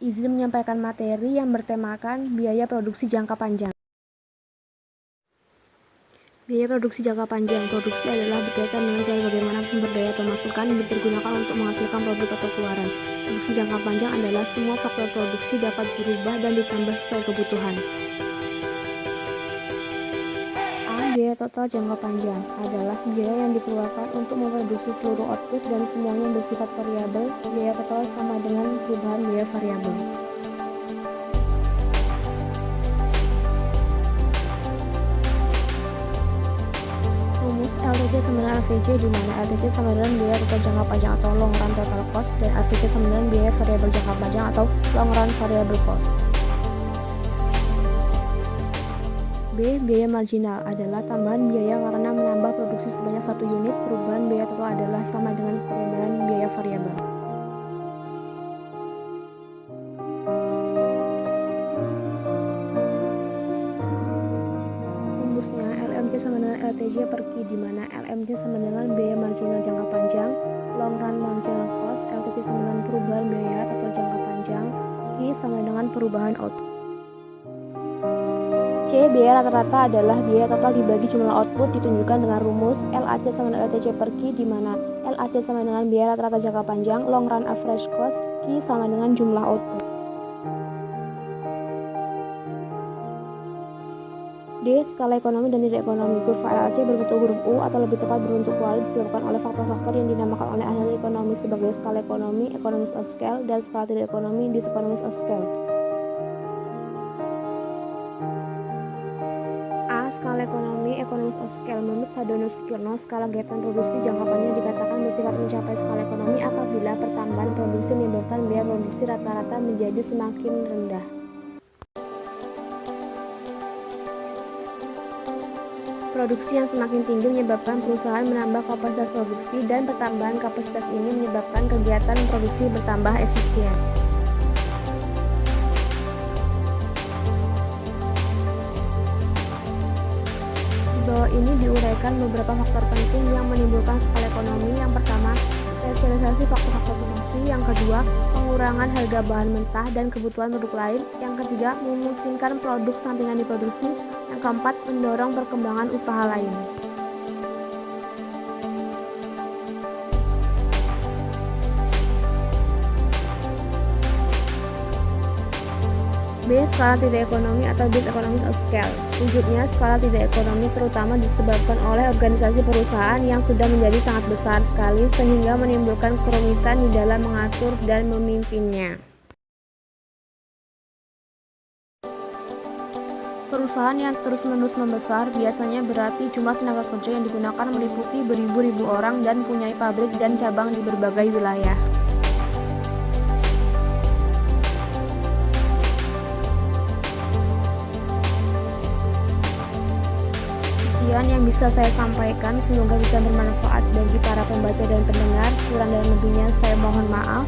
Izin menyampaikan materi yang bertemakan biaya produksi jangka panjang. Biaya produksi jangka panjang. Produksi adalah berkaitan dengan cara bagaimana sumber daya atau masukan dipergunakan untuk menghasilkan produk atau keluaran. Produksi jangka panjang adalah semua faktor produksi dapat berubah dan ditambah sesuai kebutuhan. Biaya total jangka panjang adalah biaya yang dikeluarkan untuk memproduksi seluruh output dan semuanya bersifat variabel. Biaya total sama dengan perubahan biaya variabel. Rumus LTC sama dengan LVJ, di mana LTC sama dengan biaya total jangka panjang atau long run total cost dan LVJ sama dengan biaya variabel jangka panjang atau long run variable cost. B. Biaya marginal adalah tambahan biaya karena menambah produksi sebanyak 1 unit. Perubahan biaya total adalah sama dengan perubahan biaya variabel. Rumusnya LMC sama dengan LTJ per Q, di mana LMC sama dengan biaya marginal jangka panjang, long run marginal cost, LTJ sama dengan perubahan biaya total jangka panjang, Q sama dengan perubahan output. C. Biaya rata-rata adalah biaya total dibagi jumlah output, ditunjukkan dengan rumus LAC sama dengan LTC per Q, di mana LAC sama dengan biaya rata-rata jangka panjang, long run average cost, Q sama dengan jumlah output. D. Skala ekonomi dan tidak ekonomi. Kurva LAC berbentuk huruf U atau lebih tepat berbentuk kualit disebabkan oleh faktor-faktor yang dinamakan oleh ahli ekonomi sebagai skala ekonomi, economies of scale, dan skala tidak ekonomi, diseconomies of scale. Skala ekonomi, economies of scale. Menurut Sadonus Sukirno, skala kegiatan produksi jangka panjang dikatakan bersifat mencapai skala ekonomi apabila pertambahan produksi menyebabkan biaya produksi rata-rata menjadi semakin rendah. Produksi yang semakin tinggi menyebabkan perusahaan menambah kapasitas produksi, dan pertambahan kapasitas ini menyebabkan kegiatan produksi bertambah efisien. Bahwa ini diuraikan beberapa faktor penting yang menimbulkan skala ekonomi. Yang pertama, spesialisasi faktor-faktor produksi. Yang kedua, pengurangan harga bahan mentah dan kebutuhan produk lain. Yang ketiga, memusingkan produk sampingan diproduksi. Yang keempat, mendorong perkembangan usaha lain. B. Skala tidak ekonomi atau diseconomies of scale. Wujudnya skala tidak ekonomi terutama disebabkan oleh organisasi perusahaan yang sudah menjadi sangat besar sekali sehingga menimbulkan kerumitan di dalam mengatur dan memimpinnya. Perusahaan yang terus-menerus membesar biasanya berarti jumlah tenaga kerja yang digunakan meliputi beribu-ribu orang dan punya pabrik dan cabang di berbagai wilayah. Yang bisa saya sampaikan, semoga bisa bermanfaat bagi para pembaca dan pendengar. Kurang dan lebihnya saya mohon maaf.